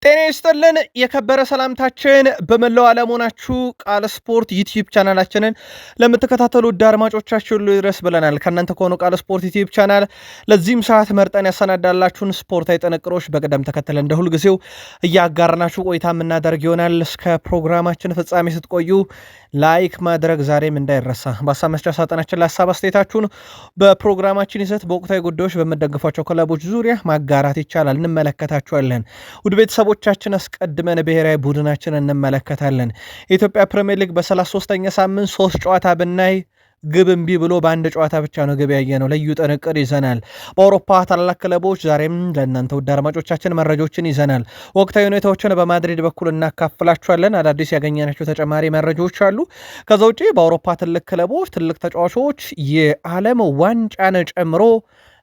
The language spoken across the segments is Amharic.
ጤና ይስጥልን የከበረ ሰላምታችን በመላው ዓለም ሆናችሁ ቃል ስፖርት ዩቲዩብ ቻናላችንን ለምትከታተሉ ውድ አድማጮቻችን ሁሉ ይድረስ ብለናል። ከእናንተ ከሆኑ ቃል ስፖርት ዩቲዩብ ቻናል ለዚህም ሰዓት መርጠን ያሰናዳላችሁን ስፖርታዊ ጥንቅሮች በቅደም ተከተል እንደ ሁልጊዜው እያጋርናችሁ ቆይታ የምናደርግ ይሆናል። እስከ ፕሮግራማችን ፍጻሜ ስትቆዩ ላይክ ማድረግ ዛሬም እንዳይረሳ። በሀሳብ መስጫ ሳጥናችን ለሀሳብ አስተያየታችሁን በፕሮግራማችን ይዘት በወቅታዊ ጉዳዮች በምደግፏቸው ክለቦች ዙሪያ ማጋራት ይቻላል። እንመለከታችኋለን። ውድ ቤተሰቦቻችን አስቀድመን ብሔራዊ ቡድናችን እንመለከታለን። የኢትዮጵያ ፕሪሚየር ሊግ በ33ኛ ሳምንት 3 ጨዋታ ብናይ ግብ እምቢ ብሎ በአንድ ጨዋታ ብቻ ነው ግብ ያየ ነው። ልዩ ጥንቅር ይዘናል። በአውሮፓ ታላላቅ ክለቦች ዛሬም ለእናንተ ውድ አድማጮቻችን መረጃዎችን ይዘናል። ወቅታዊ ሁኔታዎችን በማድሪድ በኩል እናካፍላችኋለን። አዳዲስ ያገኘናቸው ተጨማሪ መረጃዎች አሉ። ከዛ ውጭ በአውሮፓ ትልቅ ክለቦች ትልቅ ተጫዋቾች የዓለም ዋንጫን ጨምሮ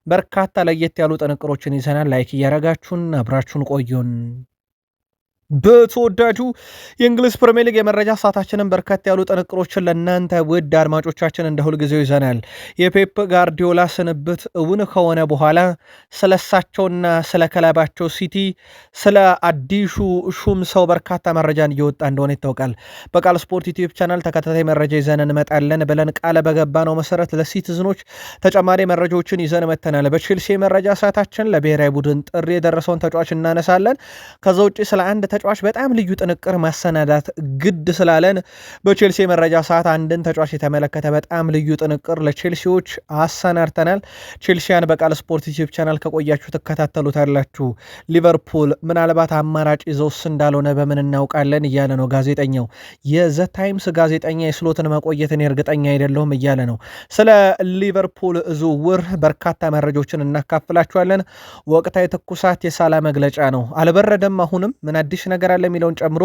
በርካታ ለየት ያሉ ጥንቅሮችን ይዘናል። ላይክ እያረጋችሁን አብራችሁን ቆዩን። በተወዳጁ የእንግሊዝ ፕሪሚየር ሊግ የመረጃ ሰዓታችንን በርከት ያሉ ጥንቅሮችን ለእናንተ ውድ አድማጮቻችን እንደ ሁልጊዜው ይዘናል። የፔፕ ጋርዲዮላ ስንብት እውን ከሆነ በኋላ ስለሳቸውና ስለ ክለባቸው ሲቲ ስለ አዲሱ ሹም ሰው በርካታ መረጃን እየወጣ እንደሆነ ይታወቃል። በቃል ስፖርት ዩቲዩብ ቻናል ተከታታይ መረጃ ይዘን እንመጣለን ብለን ቃል በገባ ነው መሰረት ለሲቲዝኖች ተጨማሪ መረጃዎችን ይዘን መተናል። በቼልሲ የመረጃ ሰዓታችን ለብሔራዊ ቡድን ጥሪ የደረሰውን ተጫዋች እናነሳለን። ከዛ ውጭ ስለ አንድ ተጫዋች በጣም ልዩ ጥንቅር ማሰናዳት ግድ ስላለን በቼልሲ መረጃ ሰዓት አንድን ተጫዋች የተመለከተ በጣም ልዩ ጥንቅር ለቼልሲዎች አሰናድተናል። ቼልሲያን በቃል ስፖርት ዩቲዩብ ቻናል ከቆያችሁ ትከታተሉታላችሁ። ሊቨርፑል ምናልባት አማራጭ ይዘውስ እንዳልሆነ በምን እናውቃለን እያለ ነው ጋዜጠኛው። የዘ ታይምስ ጋዜጠኛ የስሎትን መቆየትን እርግጠኛ አይደለሁም እያለ ነው። ስለ ሊቨርፑል ዝውውር በርካታ መረጃዎችን እናካፍላችኋለን። ወቅታዊ ትኩሳት የሳላ መግለጫ ነው። አልበረደም አሁንም ምን አዲስ ነገር አለ የሚለውን ጨምሮ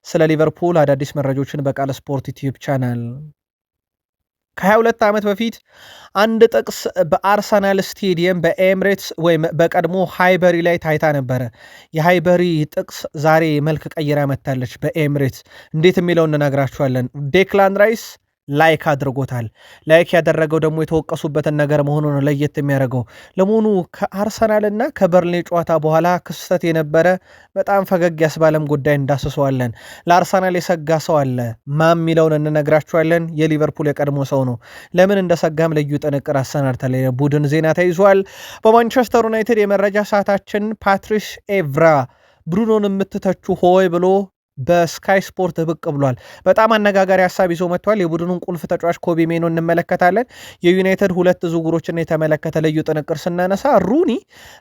ስለ ሊቨርፑል አዳዲስ መረጃዎችን በቃል ስፖርት ዩቲዩብ ቻናል ከ22 ዓመት በፊት አንድ ጥቅስ በአርሰናል ስቴዲየም በኤምሬትስ ወይም በቀድሞ ሃይበሪ ላይ ታይታ ነበረ። የሃይበሪ ጥቅስ ዛሬ መልክ ቀይራ መታለች በኤምሬትስ። እንዴት የሚለውን እንነግራችኋለን። ዴክላን ራይስ ላይክ አድርጎታል። ላይክ ያደረገው ደግሞ የተወቀሱበትን ነገር መሆኑን ለየት የሚያደርገው ለመሆኑ ከአርሰናልና ከበርንሌ ጨዋታ በኋላ ክስተት የነበረ በጣም ፈገግ ያስባለም ጉዳይ እንዳስሰዋለን። ለአርሰናል የሰጋ ሰው አለ ማም የሚለውን እንነግራችኋለን። የሊቨርፑል የቀድሞ ሰው ነው። ለምን እንደሰጋም ልዩ ጥንቅር አሰናድተን ቡድን ዜና ተይዟል። በማንቸስተር ዩናይትድ የመረጃ ሰዓታችን ፓትሪስ ኤቭራ ብሩኖን የምትተቹ ሆይ ብሎ በስካይ ስፖርት ብቅ ብሏል። በጣም አነጋጋሪ ሀሳብ ይዞ መጥቷል። የቡድኑን ቁልፍ ተጫዋች ኮቢ ሜኖ እንመለከታለን። የዩናይትድ ሁለት ዝውውሮችን የተመለከተ ልዩ ጥንቅር ስናነሳ ሩኒ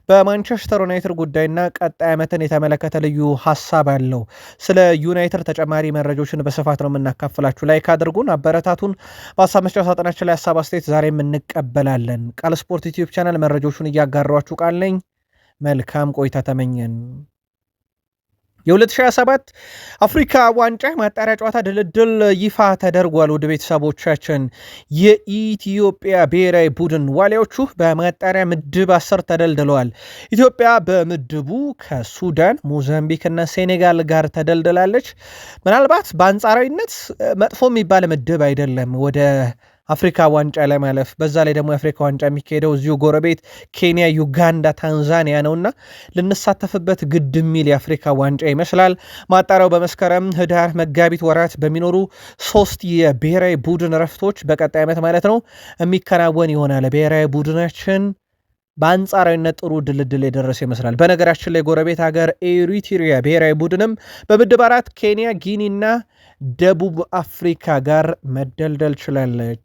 በማንቸስተር ዩናይትድ ጉዳይና ቀጣይ ዓመትን የተመለከተ ልዩ ሀሳብ አለው። ስለ ዩናይትድ ተጨማሪ መረጃዎችን በስፋት ነው የምናካፍላችሁ። ላይክ አድርጉን፣ አበረታቱን። በሀሳብ መስጫ ሳጥናችን ላይ ሀሳብ አስተያየት ዛሬም እንቀበላለን። ቃል ስፖርት ዩቲዩብ ቻናል መረጃዎቹን እያጋሯችሁ ቃል ነኝ። መልካም ቆይታ ተመኘን። የ2027 አፍሪካ ዋንጫ ማጣሪያ ጨዋታ ድልድል ይፋ ተደርጓል። ውድ ቤተሰቦቻችን የኢትዮጵያ ብሔራዊ ቡድን ዋሊያዎቹ በማጣሪያ ምድብ 10 ተደልድለዋል። ኢትዮጵያ በምድቡ ከሱዳን፣ ሞዛምቢክ እና ሴኔጋል ጋር ተደልድላለች። ምናልባት በአንጻራዊነት መጥፎ የሚባል ምድብ አይደለም ወደ አፍሪካ ዋንጫ ለማለፍ። በዛ ላይ ደግሞ የአፍሪካ ዋንጫ የሚካሄደው እዚሁ ጎረቤት ኬንያ፣ ዩጋንዳ፣ ታንዛኒያ ነውና ልንሳተፍበት ግድ የሚል የአፍሪካ ዋንጫ ይመስላል። ማጣሪያው በመስከረም፣ ህዳር፣ መጋቢት ወራት በሚኖሩ 3 የብሔራዊ ቡድን ረፍቶች በቀጣይ ዓመት ማለት ነው የሚከናወን ይሆናል። ብሔራዊ ቡድናችን በአንጻራዊነት ጥሩ ድልድል የደረሰ ይመስላል። በነገራችን ላይ ጎረቤት ሀገር ኤሪትሪያ ብሔራዊ ቡድንም በምድብ 4 ኬንያ፣ ጊኒ እና ደቡብ አፍሪካ ጋር መደልደል ችላለች።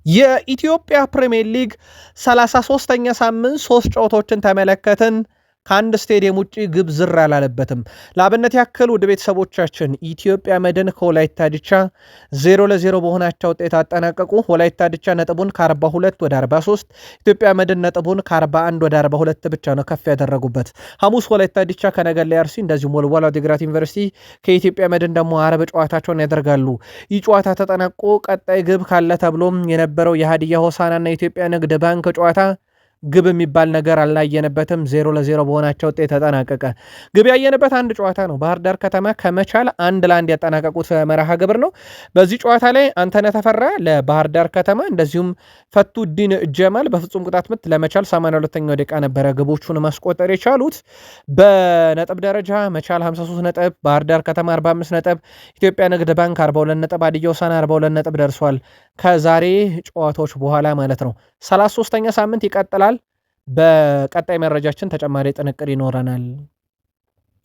የኢትዮጵያ ፕሪሚየር ሊግ 33ኛ ሳምንት 3 ጨዋታዎችን ተመለከትን። ከአንድ ስቴዲየም ውጭ ግብ ዝር አላለበትም። ለአብነት ያክል ውድ ቤተሰቦቻችን ኢትዮጵያ መድን ከወላይታ ዲቻ 0-0 በሆናቸው ውጤት አጠናቀቁ። ወላይታ ዲቻ ነጥቡን ከ42 ወደ 43፣ ኢትዮጵያ መድን ነጥቡን ከ41 ወደ 42 ብቻ ነው ከፍ ያደረጉበት። ሐሙስ ወላይታ ዲቻ ከነገሌ አርሲ፣ እንደዚሁም ወልዋሎ ዓዲግራት ዩኒቨርሲቲ ከኢትዮጵያ መድን ደግሞ አረብ ጨዋታቸውን ያደርጋሉ። ይህ ጨዋታ ተጠናቆ ቀጣይ ግብ ካለ ተብሎም የነበረው የሀዲያ ሆሳዕናና የኢትዮጵያ ንግድ ባንክ ጨዋታ ግብ የሚባል ነገር አላየነበትም። 0-0 በሆናቸው ውጤት ተጠናቀቀ። ግብ ያየነበት አንድ ጨዋታ ነው። ባህር ዳር ከተማ ከመቻል 1-1 ያጠናቀቁት መርሃ ግብር ነው። በዚህ ጨዋታ ላይ አንተነህ ተፈራ ለባህር ዳር ከተማ እንደዚሁም ፈቱዲን ጀማል በፍጹም ቅጣት ምት ለመቻል 82ኛው ደቂቃ ነበረ ግቦቹን ማስቆጠር የቻሉት። በነጥብ ደረጃ መቻል 53 ነጥብ፣ ባህር ዳር ከተማ 45 ነጥብ፣ ኢትዮጵያ ንግድ ባንክ 42 ነጥብ፣ ሀዲያ ሆሳዕና 42 ነጥብ ደርሷል። ከዛሬ ጨዋታዎች በኋላ ማለት ነው። 33ኛ ሳምንት ይቀጥላል። በቀጣይ መረጃችን ተጨማሪ ጥንቅር ይኖረናል።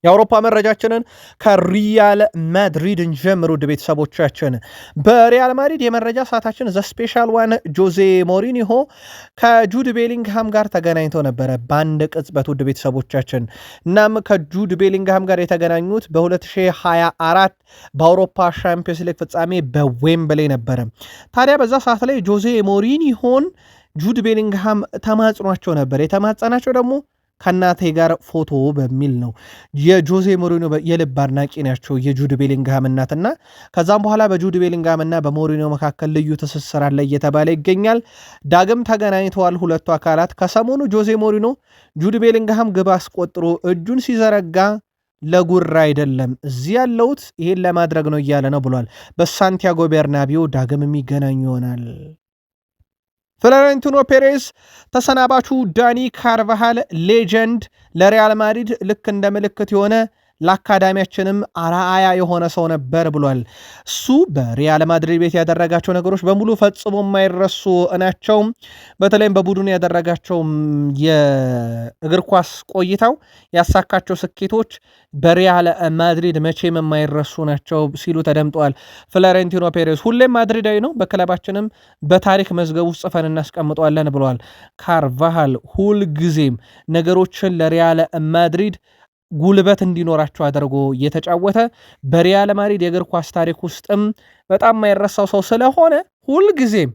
የአውሮፓ መረጃችንን ከሪያል ማድሪድ እንጀምር። ውድ ቤተሰቦቻችን በሪያል ማድሪድ የመረጃ ሰዓታችን ዘ ስፔሻል ዋን ጆዜ ሞሪኒሆ ከጁድ ቤሊንግሃም ጋር ተገናኝተው ነበረ በአንድ ቅጽበት። ውድ ቤተሰቦቻችን እናም ከጁድ ቤሊንግሃም ጋር የተገናኙት በ2024 በአውሮፓ ሻምፒዮንስ ሊግ ፍጻሜ በዌምብሌ ነበረ። ታዲያ በዛ ሰዓት ላይ ጆዜ ሞሪኒሆን ጁድ ቤሊንግሃም ተማጽኗቸው ነበር። የተማጸናቸው ደግሞ ከናቴ ጋር ፎቶ በሚል ነው። የጆዜ ሞሪኒዮ የልብ አድናቂ ናቸው የጁድ ቤሊንግሃም እናትና ከዛም በኋላ በጁድ ቤሊንግሃም እና በሞሪኒዮ መካከል ልዩ ትስስር አለ እየተባለ ይገኛል። ዳግም ተገናኝተዋል ሁለቱ አካላት። ከሰሞኑ ጆዜ ሞሪኒዮ ጁድ ቤሊንግሃም ግብ አስቆጥሮ እጁን ሲዘረጋ ለጉራ አይደለም እዚህ ያለውት ይሄን ለማድረግ ነው እያለ ነው ብሏል። በሳንቲያጎ ቤርናቢዮ ዳግም የሚገናኙ ይሆናል። ፍሎሬንቲኖ ፔሬዝ ተሰናባቹ ዳኒ ካርቫሃል ሌጀንድ ለሪያል ማድሪድ ልክ እንደ ምልክት የሆነ ለአካዳሚያችንም አርአያ የሆነ ሰው ነበር ብሏል። እሱ በሪያል ማድሪድ ቤት ያደረጋቸው ነገሮች በሙሉ ፈጽሞ የማይረሱ ናቸው። በተለይም በቡድኑ ያደረጋቸው የእግር ኳስ ቆይታው ያሳካቸው ስኬቶች በሪያል ማድሪድ መቼም የማይረሱ ናቸው ሲሉ ተደምጠዋል። ፍሎሬንቲኖ ፔሬዝ ሁሌም ማድሪዳዊ ነው፣ በክለባችንም በታሪክ መዝገብ ውስጥ ጽፈን እናስቀምጠዋለን ብለዋል። ካርቫሃል ሁልጊዜም ነገሮችን ለሪያል ማድሪድ ጉልበት እንዲኖራቸው አድርጎ እየተጫወተ በሪያል ማድሪድ የእግር ኳስ ታሪክ ውስጥም በጣም የማይረሳው ሰው ስለሆነ ሁልጊዜም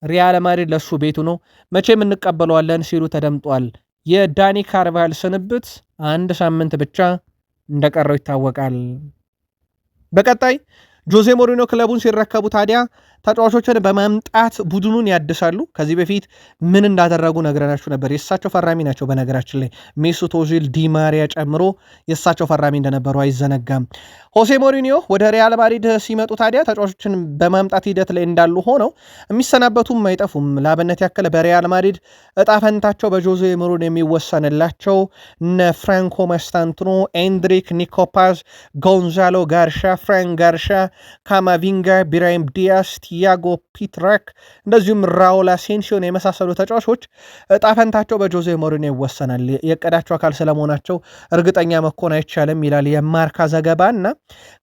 ሪያል ማድሪድ ለሱ ቤቱ ነው፣ መቼም እንቀበለዋለን ሲሉ ተደምጧል። የዳኒ ካርቫሃል ስንብት 1 ሳምንት ብቻ እንደቀረው ይታወቃል። በቀጣይ ጆዜ ሞሪኒዮ ክለቡን ሲረከቡ ታዲያ ተጫዋቾችን በማምጣት ቡድኑን ያድሳሉ። ከዚህ በፊት ምን እንዳደረጉ ነግረናችሁ ነበር። የእሳቸው ፈራሚ ናቸው። በነገራችን ላይ ሜሱት ኦዚል፣ ዲማሪያ ጨምሮ የእሳቸው ፈራሚ እንደነበሩ አይዘነጋም። ሆሴ ሞሪኒዮ ወደ ሪያል ማድሪድ ሲመጡ ታዲያ ተጫዋቾችን በማምጣት ሂደት ላይ እንዳሉ ሆነው የሚሰናበቱም አይጠፉም። ለአብነት ያክል በሪያል ማድሪድ እጣፈንታቸው በጆዜ ሞሪኒዮ የሚወሰንላቸው እነ ፍራንኮ ማስታንቱኖ፣ ኤንድሪክ ኒኮፓዝ፣ ጎንዛሎ ጋርሻ፣ ፍራንክ ጋርሻ፣ ካማቪንጋ፣ ቢራይም ዲያስ፣ ቲያጎ ፒትራክ እንደዚሁም ራውል አሴንሲዮን የመሳሰሉ ተጫዋቾች እጣፈንታቸው በጆዜ ሞሪኒዮ ይወሰናል። የቀዳቸው አካል ስለመሆናቸው እርግጠኛ መኮን አይቻልም ይላል የማርካ ዘገባ። እና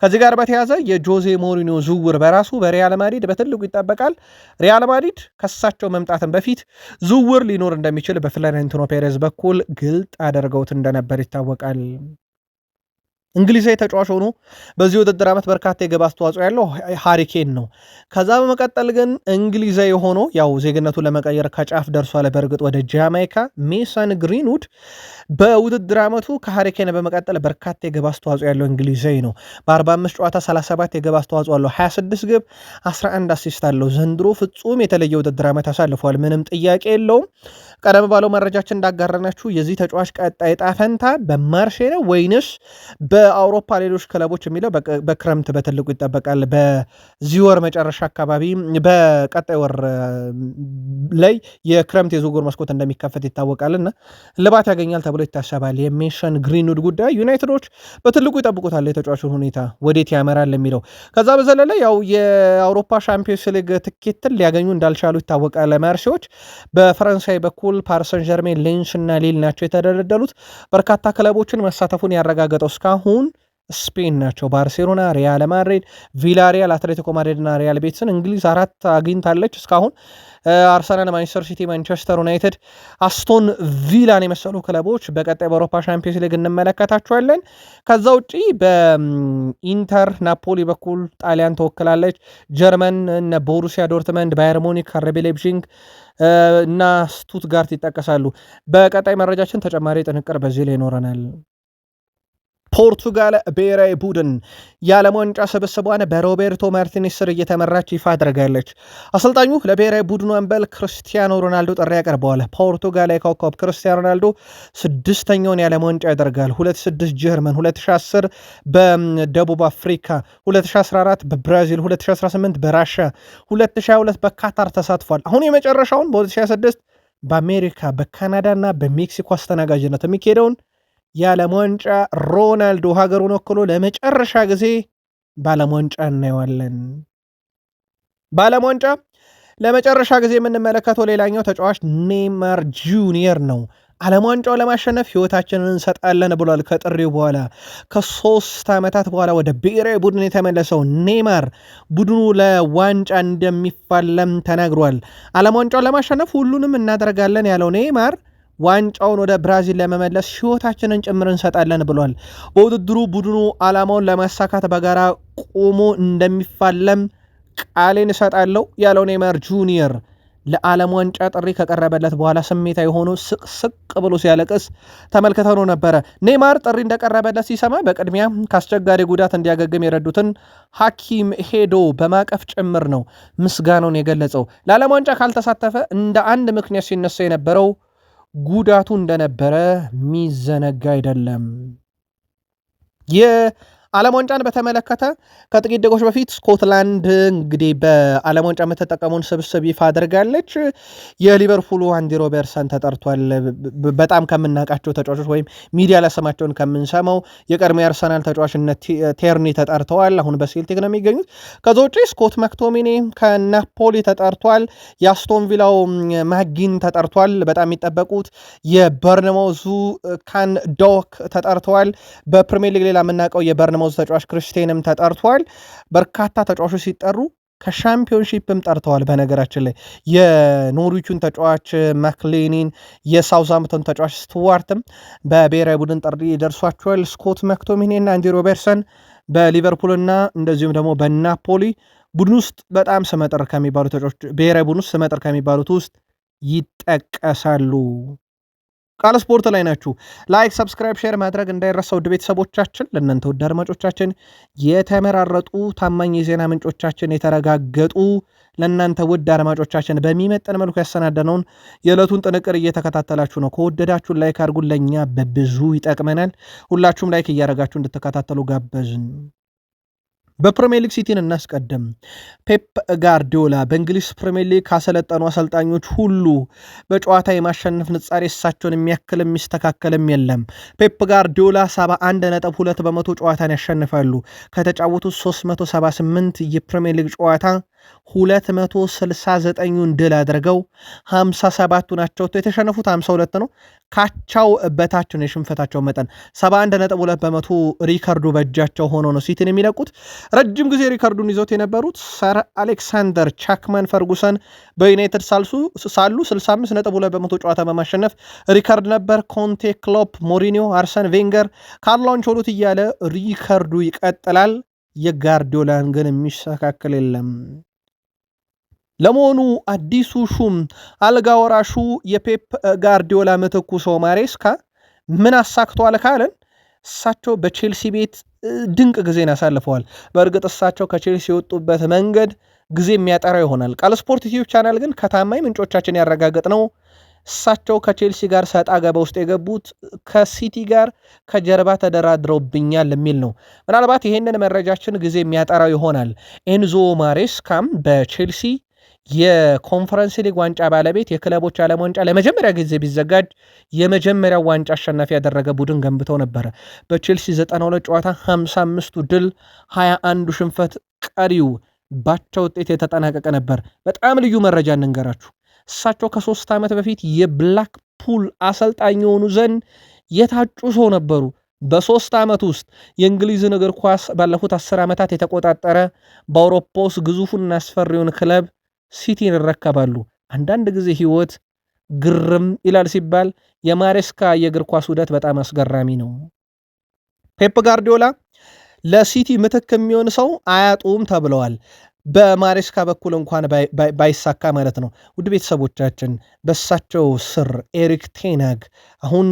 ከዚህ ጋር በተያዘ የጆዜ ሞሪኒዮ ዝውውር በራሱ በሪያል ማድሪድ በትልቁ ይጠበቃል። ሪያል ማድሪድ ከሳቸው መምጣትን በፊት ዝውውር ሊኖር እንደሚችል በፍሎሬንቲኖ ፔሬዝ በኩል ግልጥ አደርገውት እንደነበር ይታወቃል። እንግሊዛዊ ተጫዋች ሆኖ በዚህ ውድድር ዓመት በርካታ የግብ አስተዋጽኦ ያለው ሃሪኬን ነው። ከዛ በመቀጠል ግን እንግሊዛዊ ሆኖ ያው ዜግነቱን ለመቀየር ከጫፍ ደርሷል። በእርግጥ ወደ ጃማይካ ሜሰን ግሪንውድ በውድድር ዓመቱ ከሃሪኬን በመቀጠል በርካታ የግብ አስተዋጽኦ ያለው እንግሊዛዊ ነው። በ45 ጨዋታ 37 የግብ አስተዋጽኦ አለው፣ 26 ግብ 11 አሲስት አለው። ዘንድሮ ፍጹም የተለየ ውድድር ዓመት አሳልፏል፣ ምንም ጥያቄ የለውም። ቀደም ባለው መረጃችን እንዳጋረናችሁ የዚህ ተጫዋች ቀጣይ ዕጣ ፈንታ በማርሴ ነው ወይንስ በአውሮፓ ሌሎች ክለቦች የሚለው በክረምት በትልቁ ይጠበቃል። በዚህ ወር መጨረሻ አካባቢ በቀጣይ ወር ላይ የክረምት የዝውውር መስኮት እንደሚከፈት ይታወቃልና ልባት ያገኛል ተብሎ ይታሰባል። የሜሰን ግሪንውድ ጉዳይ ዩናይትዶች በትልቁ ይጠብቁታል። የተጫዋቹን ሁኔታ ወዴት ያመራል የሚለው። ከዛ በዘለለ ያው የአውሮፓ ሻምፒዮንስ ሊግ ትኬትን ሊያገኙ እንዳልቻሉ ይታወቃል። ማርሴዎች በፈረንሳይ በኩል ፓሪሰን ጀርሜን፣ ሌንስ እና ሊል ናቸው የተደለደሉት። በርካታ ክለቦችን መሳተፉን ያረጋገጠው እስካሁን ስፔን ናቸው። ባርሴሎና፣ ሪያል ማድሪድ፣ ቪላሪያል፣ አትሌቲኮ ማድሪድ እና ሪያል ቤትስን እንግሊዝ 4 አግኝታለች እስካሁን። አርሰናል፣ ማንቸስተር ሲቲ፣ ማንቸስተር ዩናይትድ፣ አስቶን ቪላን የመሰሉ ክለቦች በቀጣይ በአውሮፓ ሻምፒዮንስ ሊግ እንመለከታቸዋለን። ከዛ ውጪ በኢንተር ናፖሊ በኩል ጣሊያን ተወክላለች። ጀርመን እነ ቦሩሲያ ዶርትመንድ፣ ባየር ሙኒክ፣ አርቢ ሌፕዚግ እና ስቱትጋርት ይጠቀሳሉ። በቀጣይ መረጃችን ተጨማሪ ጥንቅር በዚህ ላይ ይኖረናል። ፖርቱጋል ብሔራዊ ቡድን የዓለም ዋንጫ ስብስቧን በሮቤርቶ ማርቲኔስ ስር እየተመራች ይፋ አድርጋለች። አሰልጣኙ ለብሔራዊ ቡድኑ አምበል ክርስቲያኖ ሮናልዶ ጥሪ ያቀርበዋል። ፖርቱጋላዊ ኮከብ ክርስቲያኖ ሮናልዶ 6ኛውን የዓለም ዋንጫ ያደርጋል። 2006 ጀርመን፣ 2010 በደቡብ አፍሪካ፣ 2014 በብራዚል፣ 2018 በራሽያ፣ 2022 በካታር ተሳትፏል። አሁን የመጨረሻውን በ2026 በአሜሪካ በካናዳ እና በሜክሲኮ አስተናጋጅነት የሚካሄደውን የዓለም ዋንጫ ሮናልዶ ሀገሩን ወክሎ ለመጨረሻ ጊዜ በዓለም ዋንጫ እናየዋለን። በዓለም ዋንጫ ለመጨረሻ ጊዜ የምንመለከተው ሌላኛው ተጫዋች ኔይማር ጁኒየር ነው። ዓለም ዋንጫው ለማሸነፍ ህይወታችንን እንሰጣለን ብሏል። ከጥሪው በኋላ ከ3 ዓመታት በኋላ ወደ ብሔራዊ ቡድን የተመለሰው ኔይማር ቡድኑ ለዋንጫ እንደሚፋለም ተናግሯል። ዓለም ዋንጫውን ለማሸነፍ ሁሉንም እናደርጋለን ያለው ኔይማር ዋንጫውን ወደ ብራዚል ለመመለስ ህይወታችንን ጭምር እንሰጣለን ብሏል። በውድድሩ ቡድኑ ዓላማውን ለማሳካት በጋራ ቆሞ እንደሚፋለም ቃሌን እሰጣለሁ ያለው ኔይማር ጁኒየር ለዓለም ዋንጫ ጥሪ ከቀረበለት በኋላ ስሜታዊ ሆኖ ስቅ ብሎ ሲያለቅስ ተመልክተነው ነበረ። ኔይማር ጥሪ እንደቀረበለት ሲሰማ በቅድሚያ ከአስቸጋሪ ጉዳት እንዲያገግም የረዱትን ሐኪም ሄዶ በማቀፍ ጭምር ነው ምስጋናውን የገለጸው። ለዓለም ዋንጫ ካልተሳተፈ እንደ አንድ ምክንያት ሲነሳ የነበረው ጉዳቱ እንደነበረ ሚዘነጋ አይደለም። ዓለም ዋንጫን በተመለከተ ከጥቂት ደቂቃዎች በፊት ስኮትላንድ እንግዲህ በዓለም ዋንጫ የምትጠቀመውን ስብስብ ይፋ አድርጋለች። የሊቨርፑሉ አንዲ ሮበርትሰን ተጠርቷል። በጣም ከምናውቃቸው ተጫዋቾች ወይም ሚዲያ ላይ ስማቸውን ከምንሰማው የቀድሞ የአርሰናል ተጫዋችነት ቴርኒ ተጠርተዋል። አሁን በሴልቲክ ነው የሚገኙት። ከዛ ውጪ ስኮት ማክቶሚኔ ከናፖሊ ተጠርቷል። የአስቶን ቪላው ማጊን ተጠርቷል። በጣም የሚጠበቁት የበርንማውዙ ካን ዶክ ተጠርተዋል። በፕሪሚየር ሊግ ሌላ የምናውቀው የበርንማውዝ ተጫዋች ክርስቲያንም ተጠርቷል። በርካታ ተጫዋቾች ሲጠሩ ከሻምፒዮንሺፕም ጠርተዋል። በነገራችን ላይ የኖርዊቹን ተጫዋች ማክሌኒን፣ የሳውዝሃምፕተን ተጫዋች ስቱዋርትም በብሔራዊ ቡድን ጥሪ ደርሷቸዋል። ስኮት ማክቶሚኔና አንዲ ሮበርትሰን በሊቨርፑልና እንደዚሁም ደግሞ በናፖሊ ቡድን ውስጥ በጣም ስመጥር ከሚባሉ ተጫዋቾች ብሔራዊ ቡድን ውስጥ ስመጥር ከሚባሉት ውስጥ ይጠቀሳሉ። ቃል ስፖርት ላይ ናችሁ። ላይክ፣ ሰብስክራይብ፣ ሼር ማድረግ እንዳይረሳ ውድ ቤተሰቦቻችን። ለእናንተ ውድ አድማጮቻችን የተመራረጡ ታማኝ የዜና ምንጮቻችን የተረጋገጡ ለእናንተ ውድ አድማጮቻችን በሚመጠን መልኩ ያሰናደነውን የዕለቱን ጥንቅር እየተከታተላችሁ ነው። ከወደዳችሁን ላይክ አድርጉን፣ ለእኛ በብዙ ይጠቅመናል። ሁላችሁም ላይክ እያደረጋችሁ እንድትከታተሉ ጋበዝን። በፕሪሚየር ሊግ ሲቲን እናስቀድም። ፔፕ ጋርዲዮላ በእንግሊዝ ፕሪሚየር ሊግ ካሰለጠኑ አሰልጣኞች ሁሉ በጨዋታ የማሸነፍ ንጻሬ እሳቸውን የሚያክል የሚስተካከልም የለም። ፔፕ ጋርዲዮላ 71.2 በመቶ ጨዋታን ያሸንፋሉ። ከተጫወቱት 378 የፕሪሚየር ሊግ ጨዋታ 269ን ድል አድርገው 57ቱ ናቸው የተሸነፉት 52 ነው። ካቻው በታች ነው የሽንፈታቸው መጠን። 71.2 በመቶ ሪከርዱ በእጃቸው ሆኖ ነው ሲቲን የሚለቁት። ረጅም ጊዜ ሪከርዱን ይዞት የነበሩት ሰር አሌክሳንደር ቻክማን ፈርጉሰን በዩናይትድ ሳሉ 65.2 በመቶ ጨዋታ በማሸነፍ ሪከርድ ነበር። ኮንቴ፣ ክሎፕ፣ ሞሪኒዮ፣ አርሰን ቬንገር፣ ካርሎ አንቸሎቲ እያለ ሪከርዱ ይቀጥላል። የጋርዲዮላን ግን የሚስተካከል የለም። ለመሆኑ አዲሱ ሹም አልጋ ወራሹ የፔፕ ጋርዲዮላ ምትኩ ሰው ማሬስካ ምን አሳክቷል ካለን እሳቸው በቼልሲ ቤት ድንቅ ጊዜን አሳልፈዋል። በእርግጥ እሳቸው ከቼልሲ የወጡበት መንገድ ጊዜ የሚያጠራው ይሆናል። ቃል ስፖርት ዩቲዩብ ቻናል ግን ከታማኝ ምንጮቻችን ያረጋገጥ ነው እሳቸው ከቼልሲ ጋር ሰጣ ገባ ውስጥ የገቡት ከሲቲ ጋር ከጀርባ ተደራድረውብኛል የሚል ነው። ምናልባት ይሄንን መረጃችን ጊዜ የሚያጠራው ይሆናል። ኤንዞ ማሬስካም በቼልሲ የኮንፈረንስ ሊግ ዋንጫ ባለቤት የክለቦች ዓለም ዋንጫ ለመጀመሪያ ጊዜ ቢዘጋጅ የመጀመሪያው ዋንጫ አሸናፊ ያደረገ ቡድን ገንብተው ነበረ። በቼልሲ 92 ጨዋታ 55ቱ ድል 21ዱ ሽንፈት፣ ቀሪው ባቻ ውጤት የተጠናቀቀ ነበር። በጣም ልዩ መረጃ እንንገራችሁ። እሳቸው ከ3 ዓመት በፊት የብላክፑል አሰልጣኝ የሆኑ ዘንድ የታጩ ሰው ነበሩ። በ3 ዓመት ውስጥ የእንግሊዝን እግር ኳስ ባለፉት 10 ዓመታት የተቆጣጠረ በአውሮፓ ውስጥ ግዙፉን አስፈሪውን ክለብ ሲቲን ይረከባሉ። አንዳንድ ጊዜ ህይወት ግርም ይላል ሲባል የማሬስካ የእግር ኳስ ውደት በጣም አስገራሚ ነው። ፔፕ ጋርዲዮላ ለሲቲ ምትክ የሚሆን ሰው አያጡም ተብለዋል። በማሬስካ በኩል እንኳን ባይሳካ ማለት ነው። ውድ ቤተሰቦቻችን በሳቸው ስር ኤሪክ ቴናግ አሁን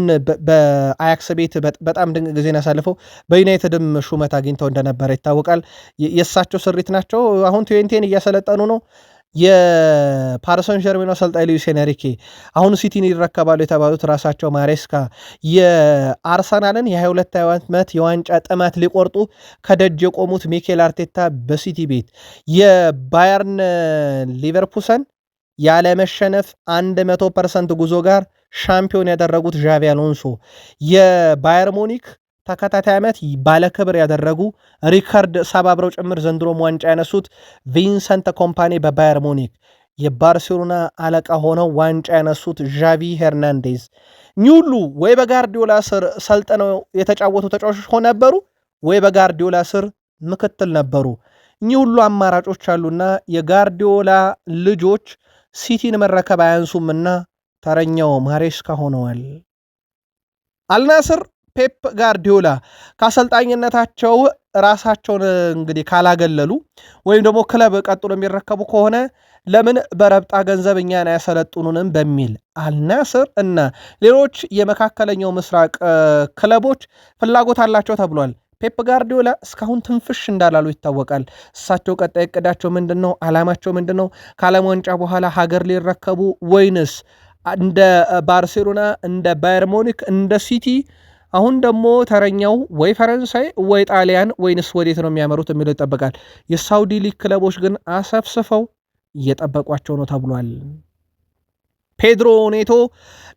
በአያክስ ቤት በጣም ድንቅ ጊዜን ያሳልፈው በዩናይትድም ሹመት አግኝተው እንደነበረ ይታወቃል። የእሳቸው ስሪት ናቸው። አሁን ቲዌንቴን እያሰለጠኑ ነው። የፓሪሰን ጀርሜን አሰልጣኝ ሉዊስ ኤንሪኬ አሁን ሲቲን ይረከባሉ የተባሉት ራሳቸው ማሬስካ የአርሰናልን የ22 ዓመት የዋንጫ ጥማት ሊቆርጡ ከደጅ የቆሙት ሚኬል አርቴታ በሲቲ ቤት የባየርን ሊቨርፑሰን ያለመሸነፍ 100% ጉዞ ጋር ሻምፒዮን ያደረጉት ዣቪ አሎንሶ የባየር ሙኒክ ተከታታይ ዓመት ባለክብር ያደረጉ ሪካርድ ሰባብረው ጭምር ዘንድሮም ዋንጫ ያነሱት ቪንሰንት ኮምፓኒ በባየር ሙኒክ የባርሴሎና አለቃ ሆነው ዋንጫ ያነሱት ዣቪ ሄርናንዴዝ ኒውሉ ወይ በጋርዲዮላ ስር ሰልጥነው የተጫወቱ ተጫዋቾች ነበሩ ወይ በጋርዲዮላ ስር ምክትል ነበሩ። ኒውሉ አማራጮች አሉና የጋርዲዮላ ልጆች ሲቲን መረከብ አያንሱምና ተረኛው ማሬስካ ሆነዋል። አልናስር ፔፕ ጋርዲዮላ ከአሰልጣኝነታቸው ራሳቸውን እንግዲህ ካላገለሉ ወይም ደግሞ ክለብ ቀጥሎ የሚረከቡ ከሆነ ለምን በረብጣ ገንዘብ እኛን አያሰለጥኑንም በሚል አልናስር እና ሌሎች የመካከለኛው ምስራቅ ክለቦች ፍላጎት አላቸው ተብሏል። ፔፕ ጋርዲዮላ እስካሁን ትንፍሽ እንዳላሉ ይታወቃል። እሳቸው ቀጣይ እቅዳቸው ምንድን ነው? ዓላማቸው ምንድን ነው? ከዓለም ዋንጫ በኋላ ሀገር ሊረከቡ ወይንስ እንደ ባርሴሎና፣ እንደ ባየር ሙኒክ፣ እንደ ሲቲ አሁን ደግሞ ተረኛው ወይ ፈረንሳይ ወይ ጣሊያን ወይንስ ወዴት ነው የሚያመሩት የሚለው ይጠበቃል። የሳውዲ ሊግ ክለቦች ግን አሰፍስፈው እየጠበቋቸው ነው ተብሏል። ፔድሮ ኔቶ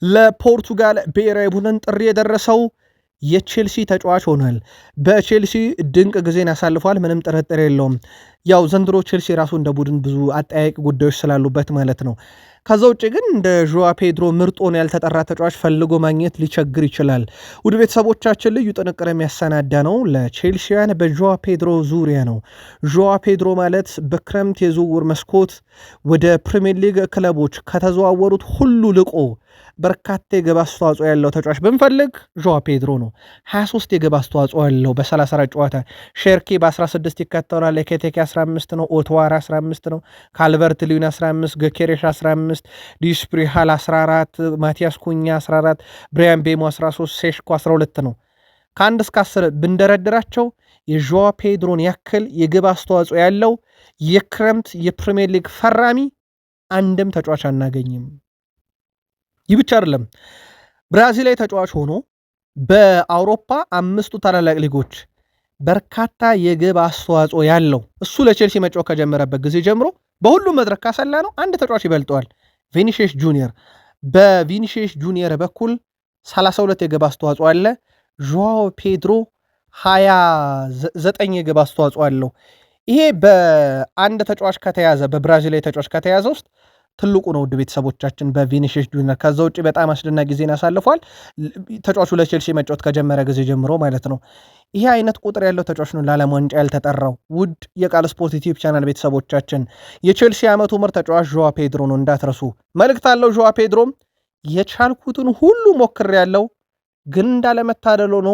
ለፖርቱጋል ብሔራዊ ቡድን ጥሪ የደረሰው የቼልሲ ተጫዋች ሆኗል። በቼልሲ ድንቅ ጊዜን ያሳልፏል፣ ምንም ጥርጥር የለውም። ያው ዘንድሮ ቼልሲ ራሱ እንደ ቡድን ብዙ አጠያቂ ጉዳዮች ስላሉበት ማለት ነው። ከዛ ውጭ ግን እንደ ዦዋ ፔድሮ ምርጦን ያልተጠራ ተጫዋች ፈልጎ ማግኘት ሊቸግር ይችላል። ውድ ቤተሰቦቻችን ልዩ ጥንቅር የሚያሰናዳ ነው ለቼልሲያን በዦዋ ፔድሮ ዙሪያ ነው። ዦዋ ፔድሮ ማለት በክረምት የዝውውር መስኮት ወደ ፕሪሚየር ሊግ ክለቦች ከተዘዋወሩት ሁሉ ልቆ በርካታ የግብ አስተዋጽኦ ያለው ተጫዋች ብንፈልግ ዦዋ ፔድሮ ነው። 23 የግብ አስተዋጽኦ ያለው በ34 ጨዋታ። ሼርኪ በ16 ይከተላል። ኤኬቴኬ 15 ነው። ኦትዋር 15 ነው። ካልቨርት ሊዩን 15፣ ገኬሬሽ 15፣ ዲስፕሪሃል 14፣ ማቲያስ ኩኛ 14፣ ብሪያን ቤሞ 13፣ ሴሽኮ 12 ነው። ከ1 እስከ 10 ብንደረድራቸው የዦዋ ፔድሮን ያክል የግብ አስተዋጽኦ ያለው የክረምት የፕሪሚየር ሊግ ፈራሚ አንድም ተጫዋች አናገኝም። ይህ ብቻ አይደለም። ብራዚላዊ ተጫዋች ሆኖ በአውሮፓ 5ቱ ታላላቅ ሊጎች በርካታ የግብ አስተዋጽኦ ያለው እሱ ለቼልሲ መጫወት ከጀመረበት ጊዜ ጀምሮ በሁሉም መድረክ ካሰላ ነው አንድ ተጫዋች ይበልጠዋል፣ ቪኒሺየስ ጁኒየር። በቪኒሺየስ ጁኒየር በኩል 32 የግብ አስተዋጽኦ አለ። ዦዋው ፔድሮ 29 የግብ አስተዋጽኦ አለው። ይሄ በአንድ ተጫዋች ከተያዘ በብራዚላዊ ተጫዋች ከተያዘ ውስጥ ትልቁ ነው። ውድ ቤተሰቦቻችን በቪኒሺየስ ጁኒየር ከዛ ውጭ በጣም አስደናቂ ጊዜን አሳልፏል። ተጫዋቹ ለቼልሲ መጫወት ከጀመረ ጊዜ ጀምሮ ማለት ነው። ይሄ አይነት ቁጥር ያለው ተጫዋች ነው ለዓለም ዋንጫ ያልተጠራው። ውድ የቃል ስፖርት ዩቲዩብ ቻናል ቤተሰቦቻችን የቼልሲ ዓመቱ ምርጥ ተጫዋች ዦዋ ፔድሮ ነው፣ እንዳትረሱ። መልእክት አለው ዦዋ ፔድሮም የቻልኩትን ሁሉ ሞክሬያለሁ፣ ግን እንዳለመታደል ሆኖ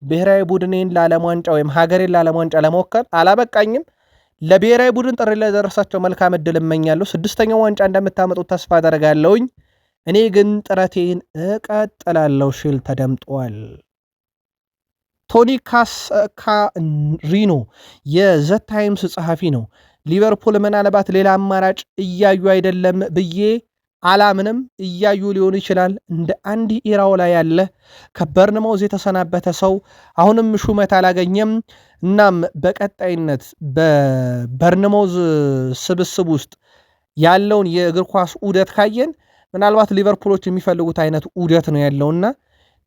ብሔራዊ ቡድኔን ለዓለም ዋንጫ ወይም ሀገሬን ለዓለም ዋንጫ ለመወከል አላበቃኝም። ለብሔራዊ ቡድን ጥሪ ለደረሳቸው መልካም ዕድል እመኛለሁ። 6ኛው ዋንጫ እንደምታመጡት ተስፋ አደርጋለሁኝ። እኔ ግን ጥረቴን እቀጥላለሁ ሲል ተደምጧል። ቶኒ ካስካሪኖ የዘ ታይምስ ጸሐፊ ነው። ሊቨርፑል ምናልባት ሌላ አማራጭ እያዩ አይደለም ብዬ አላምንም፣ እያዩ ሊሆን ይችላል። እንደ አንዲ ኢራኦላ ያለ ከበርንማውዝ የተሰናበተ ሰው አሁንም ሹመት አላገኘም። እናም በቀጣይነት በበርንማውዝ ስብስብ ውስጥ ያለውን የእግር ኳስ ዑደት ካየን ምናልባት ሊቨርፑሎች የሚፈልጉት አይነት ዑደት ነው ያለውና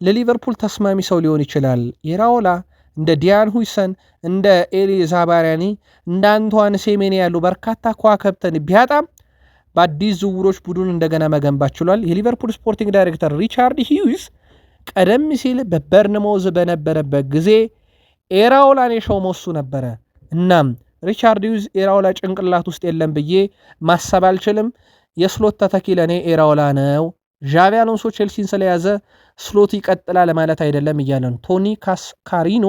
ለሊቨርፑል ተስማሚ ሰው ሊሆን ይችላል። ኢራኦላ እንደ ዲያን ሁይሰን፣ እንደ ኤሊ ዛባሪያኒ፣ እንደ አንቷን ሴሜኒ ያሉ በርካታ ከዋክብትን ቢያጣም በአዲስ ዝውውሮች ቡድን እንደገና መገንባት ችሏል። የሊቨርፑል ስፖርቲንግ ዳይሬክተር ሪቻርድ ሂውዝ ቀደም ሲል በበርንማውዝ በነበረበት ጊዜ ኢራኦላን የሾመው እሱ ነበረ። እናም ሪቻርድ ሂውዝ ኢራኦላ ጭንቅላት ውስጥ የለም ብዬ ማሰብ አልችልም፣ የስሎት ተተኪ ለእኔ ኢራኦላ ነው። ዣቪ አሎንሶ ቼልሲን ስለያዘ ስሎት ይቀጥላል ማለት አይደለም እያለን ቶኒ ካስካሪኖ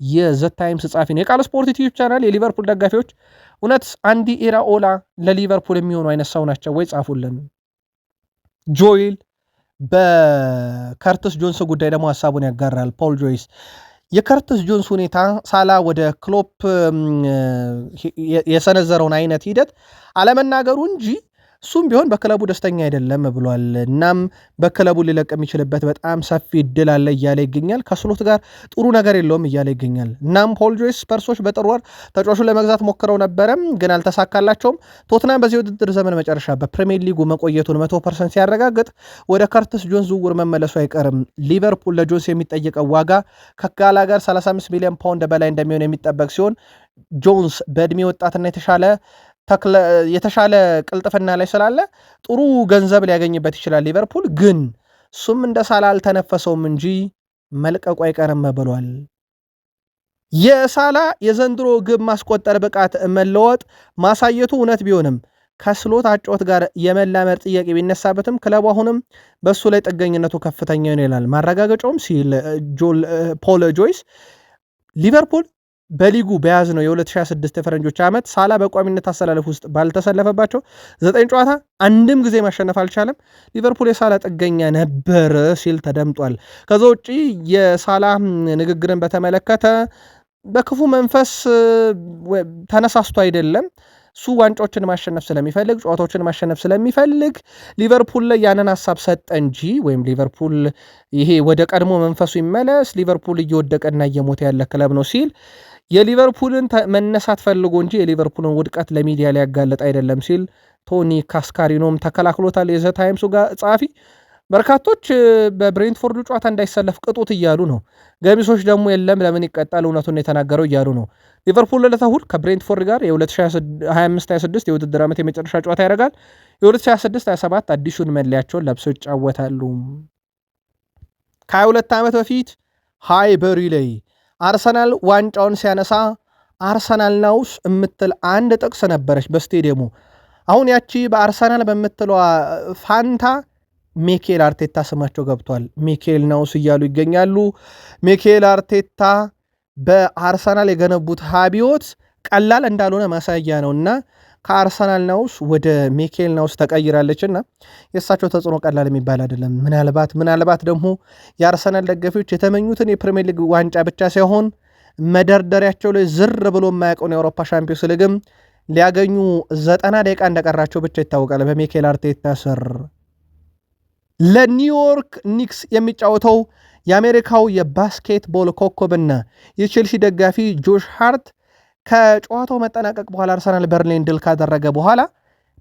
የዘ ታይምስ ጻፊ ነው። የቃል ስፖርት ዩቲዩብ ቻናል የሊቨርፑል ደጋፊዎች እውነት አንዲ ኢራኦላ ለሊቨርፑል የሚሆኑ አይነት ሰው ናቸው ወይ? ጻፉልን። ጆይል በከርትስ ጆንስ ጉዳይ ደግሞ ሀሳቡን ያጋራል። ፖል ጆይስ የከርትስ ጆንስ ሁኔታ ሳላ ወደ ክሎፕ የሰነዘረውን አይነት ሂደት አለመናገሩ እንጂ እሱም ቢሆን በክለቡ ደስተኛ አይደለም ብሏል። እናም በክለቡ ሊለቅ የሚችልበት በጣም ሰፊ እድል አለ እያለ ይገኛል። ከስሎት ጋር ጥሩ ነገር የለውም እያለ ይገኛል። እናም ፖል ጆይስ ስፐርሶች በጥር ወር ተጫዋቹን ለመግዛት ሞክረው ነበረም ግን አልተሳካላቸውም። ቶትናም በዚህ ውድድር ዘመን መጨረሻ በፕሪሚየር ሊጉ መቆየቱን 100% ሲያረጋግጥ ወደ ከርትስ ጆንስ ዝውውር መመለሱ አይቀርም። ሊቨርፑል ለጆንስ የሚጠየቀው ዋጋ ከጋላገር 35 ሚሊዮን ፓውንድ በላይ እንደሚሆን የሚጠበቅ ሲሆን ጆንስ በእድሜ ወጣትና የተሻለ ቅልጥፍና ላይ ስላለ ጥሩ ገንዘብ ሊያገኝበት ይችላል። ሊቨርፑል ግን እሱም እንደ ሳላ አልተነፈሰውም እንጂ መልቀቁ አይቀርም ብሏል። የሳላ የዘንድሮ ግብ ማስቆጠር ብቃት መለወጥ ማሳየቱ እውነት ቢሆንም ከስሎት አጮት ጋር የመላመር ጥያቄ ቢነሳበትም ክለቡ አሁንም በእሱ ላይ ጥገኝነቱ ከፍተኛ ነው ይላል። ማረጋገጫውም ሲል ፖል ጆይስ ሊቨርፑል በሊጉ በያዝ ነው የ2026 የፈረንጆች ዓመት ሳላ በቋሚነት አሰላለፍ ውስጥ ባልተሰለፈባቸው 9 ጨዋታ አንድም ጊዜ ማሸነፍ አልቻለም። ሊቨርፑል የሳላ ጥገኛ ነበር ሲል ተደምጧል። ከዛ ውጪ የሳላ ንግግርን በተመለከተ በክፉ መንፈስ ተነሳስቶ አይደለም። እሱ ዋንጫዎችን ማሸነፍ ስለሚፈልግ ጨዋታዎችን ማሸነፍ ስለሚፈልግ ሊቨርፑል ላይ ያንን ሀሳብ ሰጠ እንጂ ወይም ሊቨርፑል ይሄ ወደ ቀድሞ መንፈሱ ይመለስ፣ ሊቨርፑል እየወደቀና እየሞተ ያለ ክለብ ነው ሲል የሊቨርፑልን መነሳት ፈልጎ እንጂ የሊቨርፑልን ውድቀት ለሚዲያ ሊያጋለጥ አይደለም ሲል ቶኒ ካስካሪኖም ተከላክሎታል። የዘ ታይምሱ ጋር ጸሐፊ በርካቶች በብሬንትፎርዱ ጨዋታ እንዳይሰለፍ ቅጡት እያሉ ነው። ገሚሶች ደግሞ የለም ለምን ይቀጣል እውነቱን የተናገረው እያሉ ነው። ሊቨርፑል ለዕለተ እሑድ ከብሬንትፎርድ ጋር የ2025/26 የውድድር ዓመት የመጨረሻ ጨዋታ ያደርጋል። የ2026/27 አዲሱን መለያቸውን ለብሰው ይጫወታሉ። ከ22 ዓመት በፊት ሃይበሪ ላይ አርሰናል ዋንጫውን ሲያነሳ አርሰናል ናውስ የምትል አንድ ጥቅስ ነበረች በስቴዲየሙ። አሁን ያቺ በአርሰናል በምትለዋ ፋንታ ሚኬል አርቴታ ስማቸው ገብቷል። ሚኬል ናውስ እያሉ ይገኛሉ። ሚኬል አርቴታ በአርሰናል የገነቡት ሀቢዮት ቀላል እንዳልሆነ ማሳያ ነውና ከአርሰናል ናውስ ወደ ሚኬል ናውስ ተቀይራለችና የእሳቸው ተጽዕኖ ቀላል የሚባል አይደለም። ምናልባት ደግሞ የአርሰናል ደጋፊዎች የተመኙትን የፕሪሚየር ሊግ ዋንጫ ብቻ ሳይሆን መደርደሪያቸው ላይ ዝር ብሎ የማያውቀውን የአውሮፓ ሻምፒዮንስ ሊግም ሊያገኙ 90 ደቂቃ እንደቀራቸው ብቻ ይታወቃል። በሚኬል አርቴታ ስር ለኒውዮርክ ኒክስ የሚጫወተው የአሜሪካው የባስኬትቦል ኮከብና የቼልሲ ደጋፊ ጆሽ ሃርት ከጨዋታው መጠናቀቅ በኋላ አርሰናል በርንሌን ድል ካደረገ በኋላ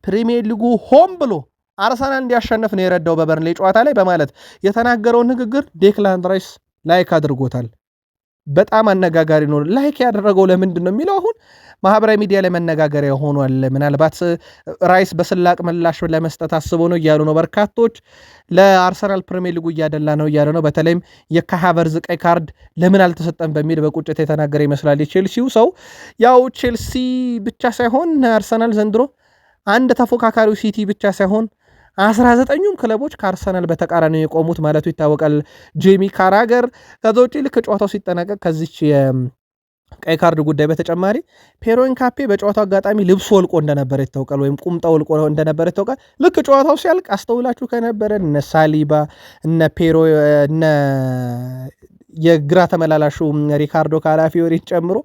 ፕሪሚየር ሊጉ ሆም ብሎ አርሰናል እንዲያሸንፍ ነው የረዳው በበርንሌ ጨዋታ ላይ በማለት የተናገረውን ንግግር ዴክላን ራይስ ላይክ አድርጎታል። በጣም አነጋጋሪ ነው። ላይክ ያደረገው ለምንድን ነው የሚለው አሁን ማህበራዊ ሚዲያ ላይ መነጋገሪያ ሆኗል። ምናልባት ራይስ በስላቅ ምላሽ ለመስጠት አስቦ ነው እያሉ ነው በርካቶች። ለአርሰናል ፕሪሚየር ሊጉ እያደላ ነው እያሉ ነው። በተለይም የካይ ሃቨርትዝ ቀይ ካርድ ለምን አልተሰጠም በሚል በቁጭት የተናገረ ይመስላል የቼልሲው ሰው። ያው ቼልሲ ብቻ ሳይሆን አርሰናል ዘንድሮ አንድ ተፎካካሪው ሲቲ ብቻ ሳይሆን 19ኙም ክለቦች ከአርሰናል በተቃራኒ የቆሙት ማለቱ ይታወቃል ጄሚ ካራገር። ከዛ ውጪ ልክ ጨዋታው ሲጠናቀቅ ከዚች የቀይ ካርድ ጉዳይ በተጨማሪ ፔሮ ኢንካፔ በጨዋታው አጋጣሚ ልብሱ ወልቆ እንደነበረ ይታወቃል፣ ወይም ቁምጣ ወልቆ እንደነበረ ይታወቃል። ልክ ጨዋታው ሲያልቅ አስተውላችሁ ከነበረ እነ ሳሊባ እነ ፔሮ እነ የግራ ተመላላሹ ሪካርዶ ካላፊዮሪን ጨምሮ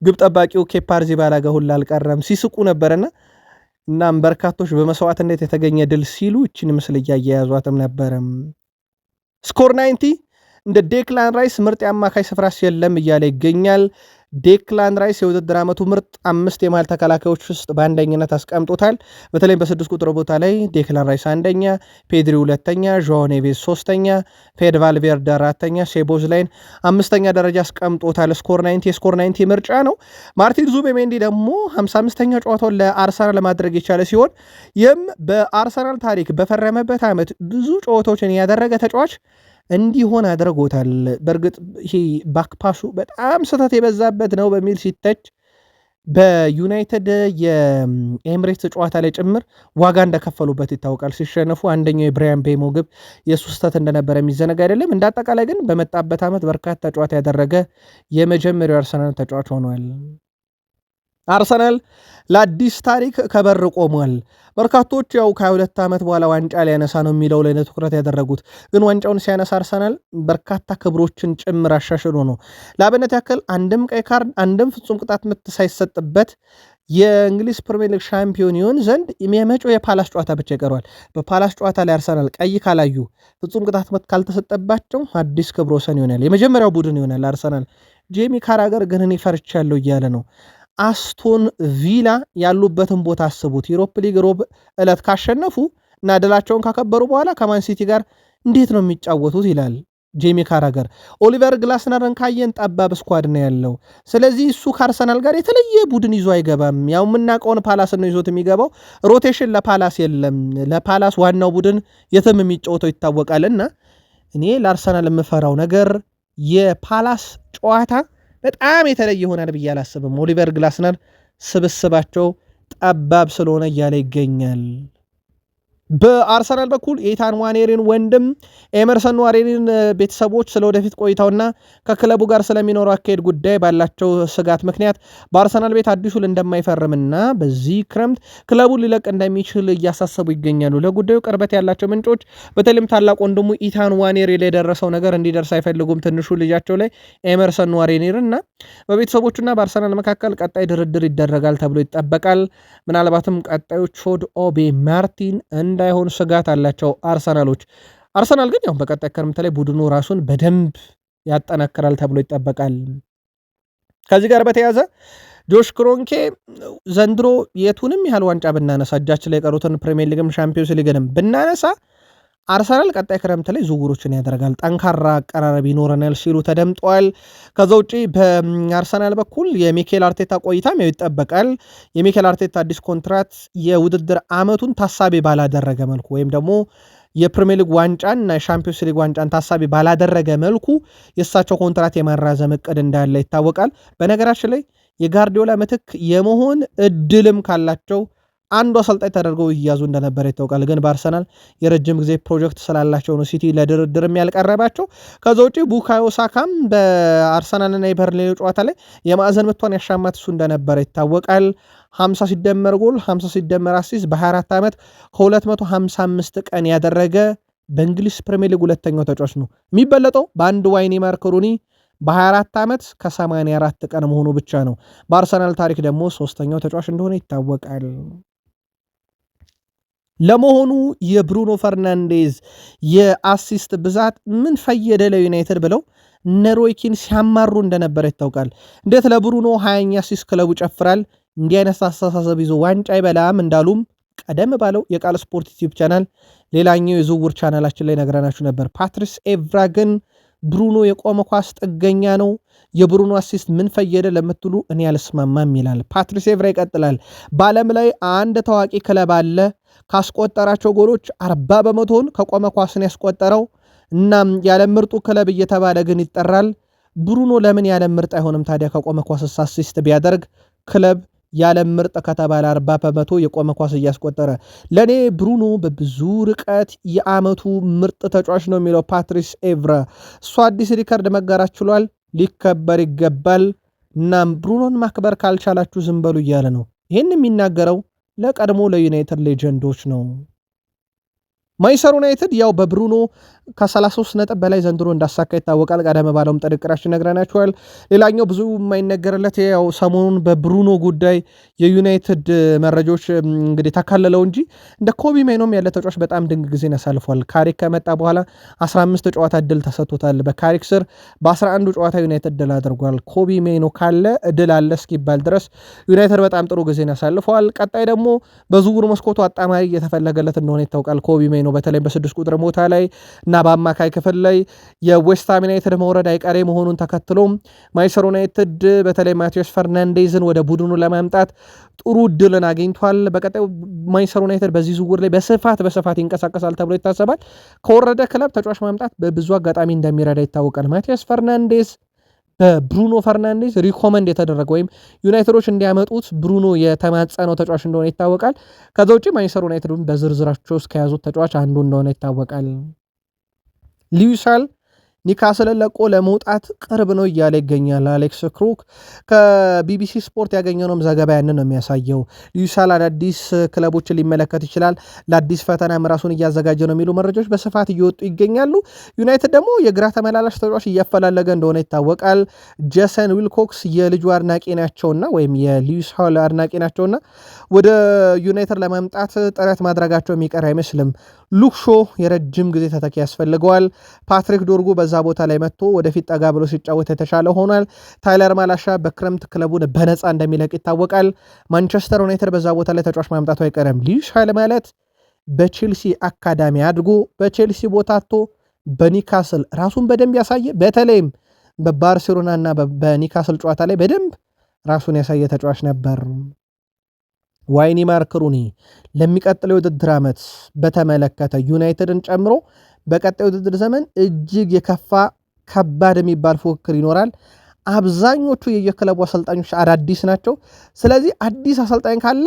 ግብ ጠባቂው ኬፓ አሪዛባላጋ ሁላ አልቀረም ሲስቁ ነበርና እናም በርካቶች በመስዋዕትነት የተገኘ ድል ሲሉ እችን ምስል እያያያዟትም ነበረም። ስኮር 90 እንደ ዴክላን ራይስ ምርጥ የአማካይ ስፍራስ የለም እያለ ይገኛል። ዴክላን ራይስ የውድድር ዓመቱ ምርጥ 5 የመሃል ተከላካዮች ውስጥ በአንደኝነት አስቀምጦታል። በተለይም በ6 ቁጥር ቦታ ላይ ዴክላን ራይስ አንደኛ፣ ፔድሪ ሁለተኛ፣ ዦኦ ኔቬዝ ሶስተኛ፣ ፌድ ቫልቬርደ አራተኛ፣ ሴቦዝላይን 5ኛ ደረጃ አስቀምጦታል። ስኮር 90 የስኮር 90 ምርጫ ነው። ማርቲን ዙቤሜንዲ ደግሞ 55ኛ ጨዋታውን ለአርሰናል ለማድረግ የቻለ ሲሆን ይህም በአርሰናል ታሪክ በፈረመበት ዓመት ብዙ ጨዋታዎችን ያደረገ ተጫዋች እንዲሆን አድርጎታል። በእርግጥ ይሄ ባክፓሱ በጣም ስህተት የበዛበት ነው በሚል ሲተች በዩናይትድ የኤምሬትስ ጨዋታ ላይ ጭምር ዋጋ እንደከፈሉበት ይታወቃል። ሲሸነፉ አንደኛው የብራያን ቤሞ ግብ የሱ ስህተት እንደነበረ የሚዘነጋ አይደለም። እንደ አጠቃላይ ግን በመጣበት ዓመት በርካታ ጨዋታ ያደረገ የመጀመሪያው አርሰናል ተጫዋች ሆኗል። አርሰናል ለአዲስ ታሪክ ከበር ቆሟል። በርካቶች ያው ከ22 ዓመት በኋላ ዋንጫ ሊያነሳ ነው የሚለው ላይ ትኩረት ያደረጉት፣ ግን ዋንጫውን ሲያነሳ አርሰናል በርካታ ክብሮችን ጭምር አሻሽሎ ነው። ለአብነት ያክል አንድም ቀይ ካርድ አንድም ፍጹም ቅጣት ምት ሳይሰጥበት የእንግሊዝ ፕሪሚየር ሊግ ሻምፒዮን ይሆን ዘንድ የመጪው የፓላስ ጨዋታ ብቻ ይቀረዋል። በፓላስ ጨዋታ ላይ አርሰናል ቀይ ካላዩ ፍጹም ቅጣት ምት ካልተሰጠባቸው አዲስ ክብረ ወሰን ይሆናል። የመጀመሪያው ቡድን ይሆናል አርሰናል። ጄሚ ካራገር ግን እኔ ፈርቻለሁ እያለ ነው። አስቶን ቪላ ያሉበትን ቦታ አስቡት። ዩሮፕ ሊግ ሮብ ዕለት ካሸነፉ እና ድላቸውን ካከበሩ በኋላ ከማን ሲቲ ጋር እንዴት ነው የሚጫወቱት ይላል ጄሚ ካራገር። ኦሊቨር ግላስነርን ካየን ጠባብ ስኳድ ነው ያለው። ስለዚህ እሱ ከአርሰናል ጋር የተለየ ቡድን ይዞ አይገባም። ያው የምናውቀውን ፓላስ ነው ይዞት የሚገባው። ሮቴሽን ለፓላስ የለም። ለፓላስ ዋናው ቡድን የትም የሚጫወተው ይታወቃልና እኔ ለአርሰናል የምፈራው ነገር የፓላስ ጨዋታ በጣም የተለየ ይሆናል ብዬ አላስብም። ኦሊቨር ግላስነር ስብስባቸው ጠባብ ስለሆነ እያለ ይገኛል። በአርሰናል በኩል የኢታን ዋኔሪን ወንድም ኤመርሰን ዋኔሪን ቤተሰቦች ስለ ወደፊት ቆይታውና ከክለቡ ጋር ስለሚኖረው አካሄድ ጉዳይ ባላቸው ስጋት ምክንያት በአርሰናል ቤት አዲሱን እንደማይፈርምና በዚህ ክረምት ክለቡን ሊለቅ እንደሚችል እያሳሰቡ ይገኛሉ። ለጉዳዩ ቅርበት ያላቸው ምንጮች በተለይም ታላቅ ወንድሙ ኢታን ዋኔሪ ላይ የደረሰው ነገር እንዲደርስ አይፈልጉም። ትንሹ ልጃቸው ላይ ኤመርሰን ዋኔሪን እና በቤተሰቦቹና በአርሰናል መካከል ቀጣይ ድርድር ይደረጋል ተብሎ ይጠበቃል። ምናልባትም ቀጣዩ ቾድ ኦቤ ማርቲን እንዳይሆን ስጋት አላቸው አርሰናሎች። አርሰናል ግን ያው በቀጣይ ክረምት ላይ ቡድኑ ራሱን በደንብ ያጠናክራል ተብሎ ይጠበቃል። ከዚህ ጋር በተያያዘ ጆሽ ክሮንኬ ዘንድሮ የቱንም ያህል ዋንጫ ብናነሳ እጃችን ላይ የቀሩትን ፕሪሚየር ሊግም ሻምፒዮንስ ሊግንም ብናነሳ አርሰናል ቀጣይ ክረምት ላይ ዝውውሮችን ያደርጋል፣ ጠንካራ አቀራረብ ይኖረናል ሲሉ ተደምጠዋል። ከዛ ውጪ በአርሰናል በኩል የሚኬል አርቴታ ቆይታም ያው ይጠበቃል። የሚኬል አርቴታ አዲስ ኮንትራት የውድድር ዓመቱን ታሳቢ ባላደረገ መልኩ ወይም ደግሞ የፕሪሚየር ሊግ ዋንጫን እና የሻምፒዮንስ ሊግ ዋንጫን ታሳቢ ባላደረገ መልኩ የእሳቸው ኮንትራት የማራዘም እቅድ እንዳለ ይታወቃል። በነገራችን ላይ የጋርዲዮላ ምትክ የመሆን እድልም ካላቸው አንዱ አሰልጣኝ ተደርገው ይያዙ እንደነበረ ይታወቃል። ግን በአርሰናል የረጅም ጊዜ ፕሮጀክት ስላላቸው ነው ሲቲ ለድርድር ያልቀረባቸው። ከዛ ውጪ ቡካዮ ሳካም በአርሰናልና የበርንሌው ጨዋታ ላይ የማዕዘን ምቷን ያሻማት እሱ እንደነበረ ይታወቃል። 50 ሲደመር ጎል 50 ሲደመር አሲስት በ24 ዓመት ከ255 ቀን ያደረገ በእንግሊዝ ፕሪሚየር ሊግ ሁለተኛው ተጫዋች ነው። የሚበለጠው በአንድ ዋይኒ ማርክ ሩኒ በ24 ዓመት ከ84 ቀን መሆኑ ብቻ ነው። በአርሰናል ታሪክ ደግሞ ሶስተኛው ተጫዋች እንደሆነ ይታወቃል። ለመሆኑ የብሩኖ ፈርናንዴዝ የአሲስት ብዛት ምን ፈየደ ለዩናይትድ ብለው ነሮይኪን ሲያማሩ እንደነበረ ይታወቃል። እንዴት ለብሩኖ 20ኛ አሲስት ክለቡ ይጨፍራል፣ እንዲህ አይነት አስተሳሰብ ይዞ ዋንጫ አይበላም እንዳሉም ቀደም ባለው የቃል ስፖርት ዩቲዩብ ቻናል ሌላኛው የዝውውር ቻናላችን ላይ ነግረናችሁ ነበር። ፓትሪስ ኤቭራ ግን ብሩኖ የቆመ ኳስ ጥገኛ ነው፣ የብሩኖ አሲስት ምን ፈየደ ለምትሉ እኔ አልስማማም ይላል ፓትሪስ ኤቭራ። ይቀጥላል። በዓለም ላይ አንድ ታዋቂ ክለብ አለ ካስቆጠራቸው ጎሎች 40 በመቶውን ከቆመ ኳስን ያስቆጠረው። እናም የዓለም ምርጡ ክለብ እየተባለ ግን ይጠራል። ብሩኖ ለምን የዓለም ምርጥ አይሆንም ታዲያ? ከቆመ ኳስ አሲስት ቢያደርግ ክለብ የዓለም ምርጥ ከተባለ 40 በመቶ የቆመ ኳስ እያስቆጠረ፣ ለእኔ ብሩኖ በብዙ ርቀት የዓመቱ ምርጥ ተጫዋች ነው የሚለው ፓትሪስ ኤቭራ። እሱ አዲስ ሪከርድ መጋራት ችሏል፣ ሊከበር ይገባል። እናም ብሩኖን ማክበር ካልቻላችሁ ዝም በሉ እያለ ነው። ይህን የሚናገረው ለቀድሞ ለዩናይትድ ሌጀንዶች ነው። ማንቸስተር ዩናይትድ ያው በብሩኖ ከ33 ነጥብ በላይ ዘንድሮ እንዳሳካ ይታወቃል። ቀደም ባለውም ጥንቅራችን ነግረናችኋል። ሌላኛው ብዙ የማይነገርለት ያው ሰሞኑን በብሩኖ ጉዳይ የዩናይትድ መረጃዎች እንግዲህ ተካለለው እንጂ እንደ ኮቢ ሜኖም ያለ ተጫዋች በጣም ድንቅ ጊዜን ያሳልፏል። ካሪክ ከመጣ በኋላ 15 ጨዋታ እድል ተሰጥቶታል። በካሪክ ስር በ11 ጨዋታ ዩናይትድ ድል አድርጓል። ኮቢ ሜኖ ካለ እድል አለ እስኪባል ድረስ ዩናይትድ በጣም ጥሩ ጊዜን ያሳልፈዋል። ቀጣይ ደግሞ በዝውውር መስኮቱ አጣማሪ እየተፈለገለት እንደሆነ ይታወቃል። ኮቢ ሜኖ በተለይ በ6 ቁጥር ቦታ ላይ እና በአማካይ ክፍል ላይ የዌስትሃም ዩናይትድ መውረድ አይቀሬ መሆኑን ተከትሎ ማንቸስተር ዩናይትድ በተለይ ማቲያስ ፈርናንዴዝን ወደ ቡድኑ ለማምጣት ጥሩ እድልን አግኝቷል። በቀጣዩ ማንቸስተር ዩናይትድ በዚህ ዝውውር ላይ በስፋት ይንቀሳቀሳል ተብሎ ይታሰባል። ከወረደ ክለብ ተጫዋች ማምጣት በብዙ አጋጣሚ እንደሚረዳ ይታወቃል። ማቲያስ ፈርናንዴዝ በብሩኖ ፈርናንዴዝ ሪኮመንድ የተደረገ ወይም ዩናይትዶች እንዲያመጡት ብሩኖ የተማጸነው ተጫዋች እንደሆነ ይታወቃል። ከዛ ውጪ ማንቸስተር ዩናይትድን በዝርዝራቸው ውስጥ ከያዙት ተጫዋች አንዱ እንደሆነ ይታወቃል። ሉዊስ ሃል ኒካስልን ለቆ ለመውጣት ቅርብ ነው እያለ ይገኛል። አሌክስ ክሩክ ከቢቢሲ ስፖርት ያገኘነውም ዘገባ ያንን ነው የሚያሳየው። ሉዊስ ሃል አዳዲስ ክለቦችን ሊመለከት ይችላል፣ ለአዲስ ፈተናም ራሱን እያዘጋጀ ነው የሚሉ መረጃዎች በስፋት እየወጡ ይገኛሉ። ዩናይትድ ደግሞ የግራ ተመላላሽ ተጫዋች እያፈላለገ እንደሆነ ይታወቃል። ጄሰን ዊልኮክስ የልጁ አድናቂ ናቸውና ወይም የሉዊስ ሃል አድናቂ ናቸውና ወደ ዩናይትድ ለማምጣት ጥረት ማድረጋቸው የሚቀር አይመስልም። ሉክ ሾ የረጅም ጊዜ ተተኪ ያስፈልገዋል። ፓትሪክ ዶርጉ በዛ ቦታ ላይ መጥቶ ወደፊት ጠጋ ብሎ ሲጫወት የተሻለ ሆኗል። ታይለር ማላሻ በክረምት ክለቡን በነፃ እንደሚለቅ ይታወቃል። ማንቸስተር ዩናይትድ በዛ ቦታ ላይ ተጫዋች ማምጣቱ አይቀርም። ሉዊስ ሃል ማለት በቼልሲ አካዳሚ አድጎ በቼልሲ ቦታ አጥቶ በኒካስል ራሱን በደንብ ያሳየ፣ በተለይም በባርሴሎና እና በኒካስል ጨዋታ ላይ በደንብ ራሱን ያሳየ ተጫዋች ነበር። ዋይኒ ማርክ ሩኒ ለሚቀጥለው የውድድር ዓመት በተመለከተ ዩናይትድን ጨምሮ በቀጣይ ውድድር ዘመን እጅግ የከፋ ከባድ የሚባል ፉክክር ይኖራል። አብዛኞቹ የየክለቡ አሰልጣኞች አዳዲስ ናቸው። ስለዚህ አዲስ አሰልጣኝ ካለ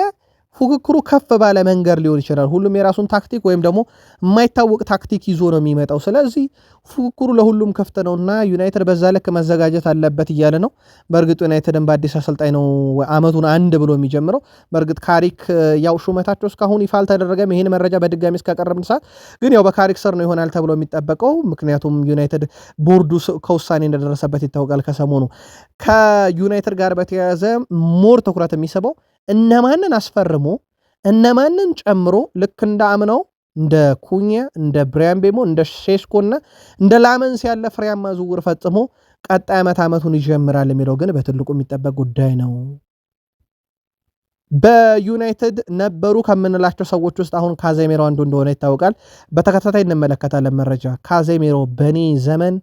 ፉክክሩ ከፍ ባለ መንገድ ሊሆን ይችላል። ሁሉም የራሱን ታክቲክ ወይም ደግሞ የማይታወቅ ታክቲክ ይዞ ነው የሚመጣው። ስለዚህ ፉክክሩ ለሁሉም ክፍት ነውና ዩናይትድ በዛ ልክ መዘጋጀት አለበት እያለ ነው። በእርግጥ ዩናይትድን በአዲስ አሰልጣኝ ነው አመቱን አንድ ብሎ የሚጀምረው። በእርግጥ ካሪክ ያው ሹመታቸው እስካሁን ይፋ አልተደረገም። ይህን መረጃ በድጋሚ እስካቀረብን ሰዓት ግን ያው በካሪክ ስር ነው ይሆናል ተብሎ የሚጠበቀው። ምክንያቱም ዩናይትድ ቦርዱ ከውሳኔ እንደደረሰበት ይታወቃል። ከሰሞኑ ከዩናይትድ ጋር በተያያዘ ሞር ትኩረት የሚስበው እነማንን አስፈርሞ እነማንን ጨምሮ ልክ እንደ አምናው እንደ ኩኛ እንደ ብሪያን ቤሞ እንደ ሼስኮና እንደ ላመንስ ያለ ፍሬያማ ዝውውር ፈጽሞ ቀጣይ ዓመቱን ይጀምራል የሚለው ግን በትልቁ የሚጠበቅ ጉዳይ ነው። በዩናይትድ ነበሩ ከምንላቸው ሰዎች ውስጥ አሁን ካዜሜሮ አንዱ እንደሆነ ይታወቃል። በተከታታይ እንመለከታለን መረጃ። ካዜሜሮ በኔ ዘመን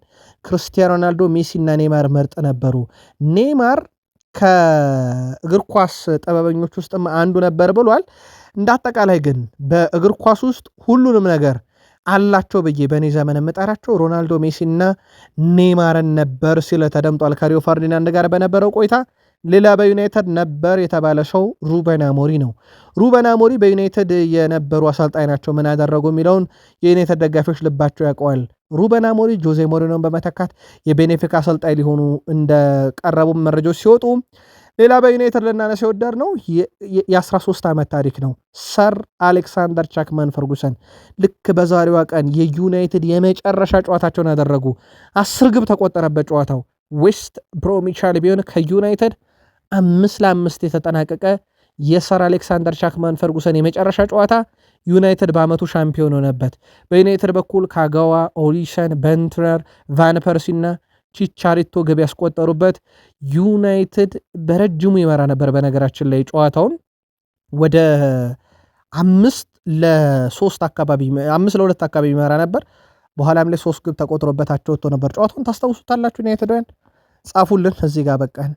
ክርስቲያኖ ሮናልዶ፣ ሜሲ እና ኔይማር ምርጥ ነበሩ። ኔይማር ከእግር ኳስ ጥበበኞች ውስጥም አንዱ ነበር ብሏል። እንደ አጠቃላይ ግን በእግር ኳስ ውስጥ ሁሉንም ነገር አላቸው ብዬ በእኔ ዘመን የምጠራቸው ሮናልዶ፣ ሜሲና ኔይማርን ነበር ሲል ተደምጧል። ከሪዮ ፈርዲናንድ ጋር በነበረው ቆይታ ሌላ በዩናይትድ ነበር የተባለ ሰው ሩበን አሞሪ ነው። ሩበን አሞሪ በዩናይትድ የነበሩ አሰልጣኝ ናቸው። ምን ያደረጉ የሚለውን የዩናይትድ ደጋፊዎች ልባቸው ያውቀዋል። ሩበን አሞሪ ጆዜ ሞሪኖን በመተካት የቤኔፊካ አሰልጣኝ ሊሆኑ እንደቀረቡ መረጃዎች ሲወጡ ሌላ በዩናይትድ ልናነሳ የወደድ ነው የ13 ዓመት ታሪክ ነው። ሰር አሌክሳንደር ቻክማን ፈርጉሰን ልክ በዛሬዋ ቀን የዩናይትድ የመጨረሻ ጨዋታቸውን ያደረጉ 10 ግብ ተቆጠረበት ጨዋታው ዌስት ብሮሚች አልቢዮን ከዩናይትድ 5-5 የተጠናቀቀ የሰር አሌክሳንደር ቻክማን ፈርጉሰን የመጨረሻ ጨዋታ ዩናይትድ በአመቱ ሻምፒዮን ሆነበት። በዩናይትድ በኩል ካጋዋ፣ ኦሊሰን፣ በንትረር፣ ቫን ፐርሲና ቺቻሪቶ ግብ ያስቆጠሩበት ዩናይትድ በረጅሙ ይመራ ነበር። በነገራችን ላይ ጨዋታውን ወደ 5-2 አካባቢ ይመራ ነበር። በኋላም ላይ 3 ግብ ተቆጥሮበታቸው ወጥቶ ነበር። ጨዋታውን ታስታውሱታላችሁ? ዩናይትድን ጻፉልን። እዚህ ጋር በቃን።